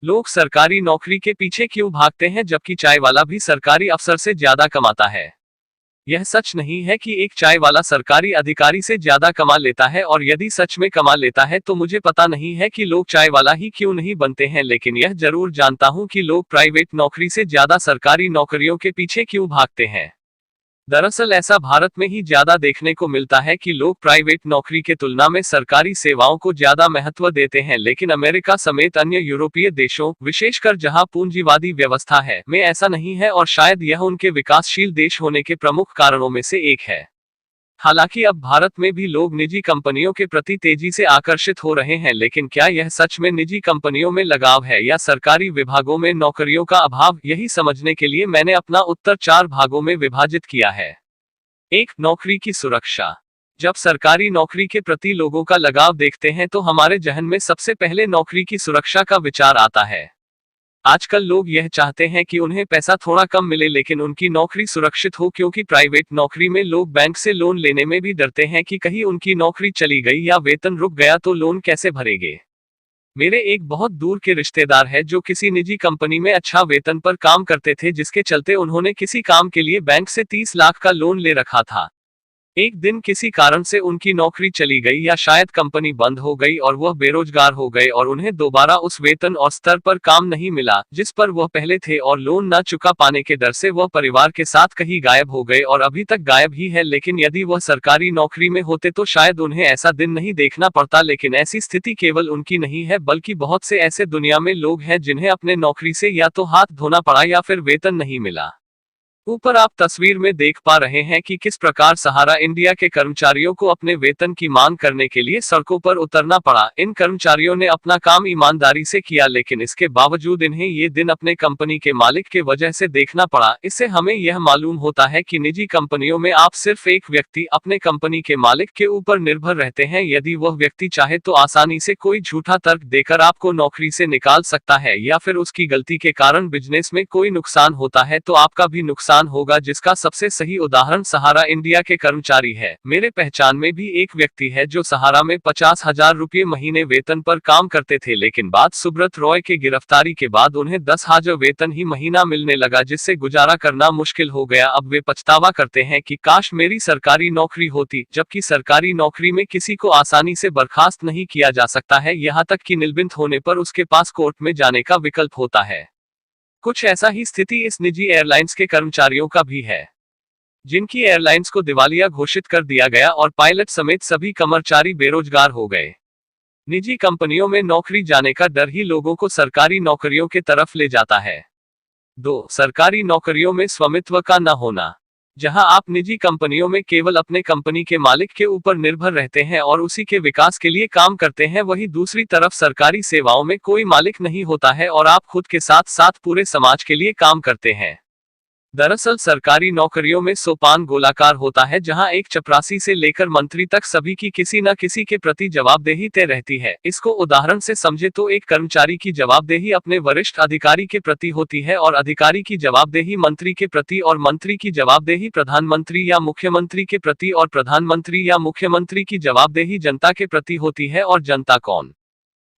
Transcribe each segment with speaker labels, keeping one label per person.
Speaker 1: लोग सरकारी नौकरी के पीछे क्यों भागते हैं जबकि चाय वाला भी सरकारी अफसर से ज्यादा कमाता है? यह सच नहीं है कि एक चाय वाला सरकारी अधिकारी से ज्यादा कमा लेता है, और यदि सच में कमा लेता है तो मुझे पता नहीं है कि लोग चाय वाला ही क्यों नहीं बनते हैं, लेकिन यह जरूर जानता हूं कि लोग प्राइवेट नौकरी से ज्यादा सरकारी नौकरियों के पीछे क्यों भागते हैं। दरअसल ऐसा भारत में ही ज्यादा देखने को मिलता है कि लोग प्राइवेट नौकरी के तुलना में सरकारी सेवाओं को ज्यादा महत्व देते हैं, लेकिन अमेरिका समेत अन्य यूरोपीय देशों, विशेषकर जहां पूंजीवादी व्यवस्था है, में ऐसा नहीं है, और शायद यह उनके विकासशील देश होने के प्रमुख कारणों में से एक है। हालांकि अब भारत में भी लोग निजी कंपनियों के प्रति तेजी से आकर्षित हो रहे हैं, लेकिन क्या यह सच में निजी कंपनियों में लगाव है या सरकारी विभागों में नौकरियों का अभाव, यही समझने के लिए मैंने अपना उत्तर 4 भागों में विभाजित किया है। 1. नौकरी की सुरक्षा। जब सरकारी नौकरी के प्रति लोगों का लगाव देखते हैं तो हमारे जहन में सबसे पहले नौकरी की सुरक्षा का विचार आता है। आजकल लोग यह चाहते हैं कि उन्हें पैसा थोड़ा कम मिले लेकिन उनकी नौकरी सुरक्षित हो, क्योंकि प्राइवेट नौकरी में लोग बैंक से लोन लेने में भी डरते हैं कि कहीं उनकी नौकरी चली गई या वेतन रुक गया तो लोन कैसे भरेंगे। मेरे एक बहुत दूर के रिश्तेदार है जो किसी निजी कंपनी में अच्छा वेतन पर काम करते थे, जिसके चलते उन्होंने किसी काम के लिए बैंक से 30 लाख का लोन ले रखा था। एक दिन किसी कारण से उनकी नौकरी चली गई या शायद कंपनी बंद हो गई और वह बेरोजगार हो गए, और उन्हें दोबारा उस वेतन और स्तर पर काम नहीं मिला जिस पर वह पहले थे, और लोन न चुका पाने के डर से वह परिवार के साथ कहीं गायब हो गए और अभी तक गायब ही है। लेकिन यदि वह सरकारी नौकरी में होते तो शायद उन्हें ऐसा दिन नहीं देखना पड़ता, लेकिन ऐसी स्थिति केवल उनकी नहीं है बल्कि बहुत से ऐसे दुनिया में लोग हैं जिन्हें अपने नौकरी से या तो हाथ धोना पड़ा या फिर वेतन नहीं मिला। ऊपर आप तस्वीर में देख पा रहे हैं कि किस प्रकार सहारा इंडिया के कर्मचारियों को अपने वेतन की मांग करने के लिए सड़कों पर उतरना पड़ा। इन कर्मचारियों ने अपना काम ईमानदारी से किया, लेकिन इसके बावजूद इन्हें ये दिन अपने कंपनी के मालिक के वजह से देखना पड़ा। इससे हमें यह मालूम होता है कि निजी कंपनियों में आप सिर्फ एक व्यक्ति अपने कंपनी के मालिक के ऊपर निर्भर रहते हैं। यदि वह व्यक्ति चाहे तो आसानी से कोई झूठा तर्क देकर आपको नौकरी से निकाल सकता है, या फिर उसकी गलती के कारण बिजनेस में कोई नुकसान होता है तो आपका भी नुकसान होगा, जिसका सबसे सही उदाहरण सहारा इंडिया के कर्मचारी है। मेरे पहचान में भी एक व्यक्ति है जो सहारा में 50,000 रुपये महीने वेतन पर काम करते थे, लेकिन बाद सुब्रत रॉय के गिरफ्तारी के बाद उन्हें 10,000 वेतन ही महीना मिलने लगा, जिससे गुजारा करना मुश्किल हो गया। अब वे पछतावा करते हैं कि काश मेरी सरकारी नौकरी होती, जबकि सरकारी नौकरी में किसी को आसानी से बर्खास्त नहीं किया जा सकता है, यहाँ तक कि निलंबित होने पर उसके पास कोर्ट में जाने का विकल्प होता है। कुछ ऐसा ही स्थिति इस निजी एयरलाइंस के कर्मचारियों का भी है, जिनकी एयरलाइंस को दिवालिया घोषित कर दिया गया और पायलट समेत सभी कर्मचारी बेरोजगार हो गए। निजी कंपनियों में नौकरी जाने का डर ही लोगों को सरकारी नौकरियों के तरफ ले जाता है। 2. सरकारी नौकरियों में स्वामित्व का न होना। जहां आप निजी कंपनियों में केवल अपने कंपनी के मालिक के ऊपर निर्भर रहते हैं और उसी के विकास के लिए काम करते हैं, वहीं दूसरी तरफ सरकारी सेवाओं में कोई मालिक नहीं होता है और आप खुद के साथ साथ पूरे समाज के लिए काम करते हैं। दरअसल सरकारी नौकरियों में सोपान गोलाकार होता है, जहां एक चपरासी से लेकर मंत्री तक सभी की किसी न किसी के प्रति जवाबदेही तय रहती है। इसको उदाहरण से समझे तो एक कर्मचारी की जवाबदेही अपने वरिष्ठ अधिकारी के प्रति होती है, और अधिकारी की जवाबदेही मंत्री के प्रति, और मंत्री की जवाबदेही प्रधानमंत्री या मुख्यमंत्री के प्रति, और प्रधानमंत्री या मुख्यमंत्री की जवाबदेही जनता के प्रति होती है। और जनता कौन?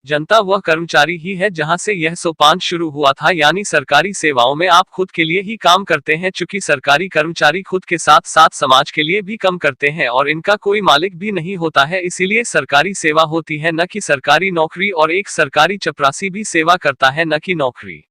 Speaker 1: जनता वह कर्मचारी ही है जहां से यह सोपान शुरू हुआ था, यानी सरकारी सेवाओं में आप खुद के लिए ही काम करते हैं। चूंकि सरकारी कर्मचारी खुद के साथ साथ समाज के लिए भी काम करते हैं और इनका कोई मालिक भी नहीं होता है, इसीलिए सरकारी सेवा होती है न कि सरकारी नौकरी, और एक सरकारी चपरासी भी सेवा करता है न कि नौकरी।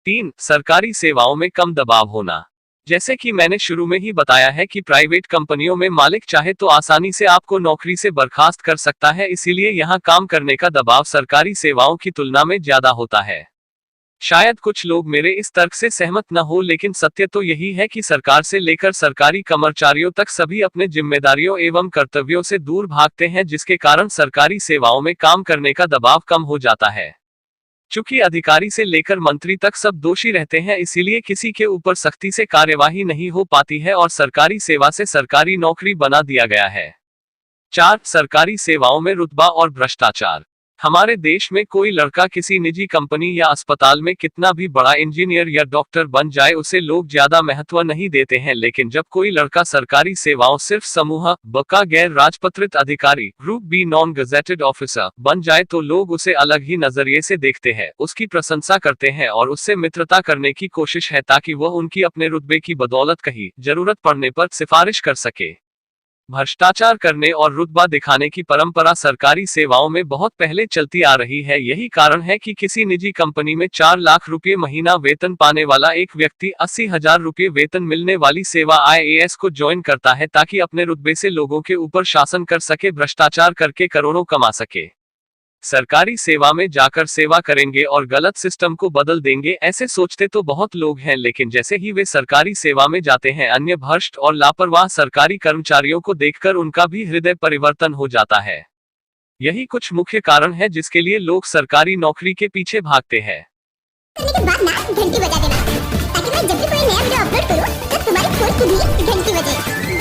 Speaker 1: 3. सरकारी सेवाओं में कम दबाव होना। जैसे कि मैंने शुरू में ही बताया है कि प्राइवेट कंपनियों में मालिक चाहे तो आसानी से आपको नौकरी से बर्खास्त कर सकता है, इसीलिए यहाँ काम करने का दबाव सरकारी सेवाओं की तुलना में ज्यादा होता है। शायद कुछ लोग मेरे इस तर्क से सहमत न हो, लेकिन सत्य तो यही है कि सरकार से लेकर सरकारी कर्मचारियों तक सभी अपने जिम्मेदारियों एवं कर्तव्यों से दूर भागते हैं, जिसके कारण सरकारी सेवाओं में काम करने का दबाव कम हो जाता है। चूंकि अधिकारी से लेकर मंत्री तक सब दोषी रहते हैं, इसीलिए किसी के ऊपर सख्ती से कार्यवाही नहीं हो पाती है और सरकारी सेवा से सरकारी नौकरी बना दिया गया है। 4. सरकारी सेवाओं में रुतबा और भ्रष्टाचार। हमारे देश में कोई लड़का किसी निजी कंपनी या अस्पताल में कितना भी बड़ा इंजीनियर या डॉक्टर बन जाए उसे लोग ज्यादा महत्व नहीं देते हैं, लेकिन जब कोई लड़का सरकारी सेवाओं सिर्फ समूह ब का गैर राजपत्रित अधिकारी group B non gazetted officer बन जाए तो लोग उसे अलग ही नजरिए से देखते हैं, उसकी प्रशंसा करते हैं और उससे मित्रता करने की कोशिश है ताकि वह उनकी अपने रुतबे की बदौलत कहीं जरूरत पड़ने पर सिफारिश कर सके। भ्रष्टाचार करने और रुतबा दिखाने की परंपरा सरकारी सेवाओं में बहुत पहले चलती आ रही है। यही कारण है कि किसी निजी कंपनी में 4 लाख रुपए महीना वेतन पाने वाला एक व्यक्ति 80,000 रुपए वेतन मिलने वाली सेवा IAS को ज्वाइन करता है ताकि अपने रुतबे से लोगों के ऊपर शासन कर सके, भ्रष्टाचार करके करोड़ों कमा सके। सरकारी सेवा में जाकर सेवा करेंगे और गलत सिस्टम को बदल देंगे, ऐसे सोचते तो बहुत लोग हैं, लेकिन जैसे ही वे सरकारी सेवा में जाते हैं अन्य भ्रष्ट और लापरवाह सरकारी कर्मचारियों को देखकर उनका भी हृदय परिवर्तन हो जाता है। यही कुछ मुख्य कारण है जिसके लिए लोग सरकारी नौकरी के पीछे भागते हैं।
Speaker 2: करने के बाद ना घंटी बजा देना ताकि मैं जब भी कोई नया वीडियो अपलोड करूं तब तुम्हारे फोन की भी घंटी बजे।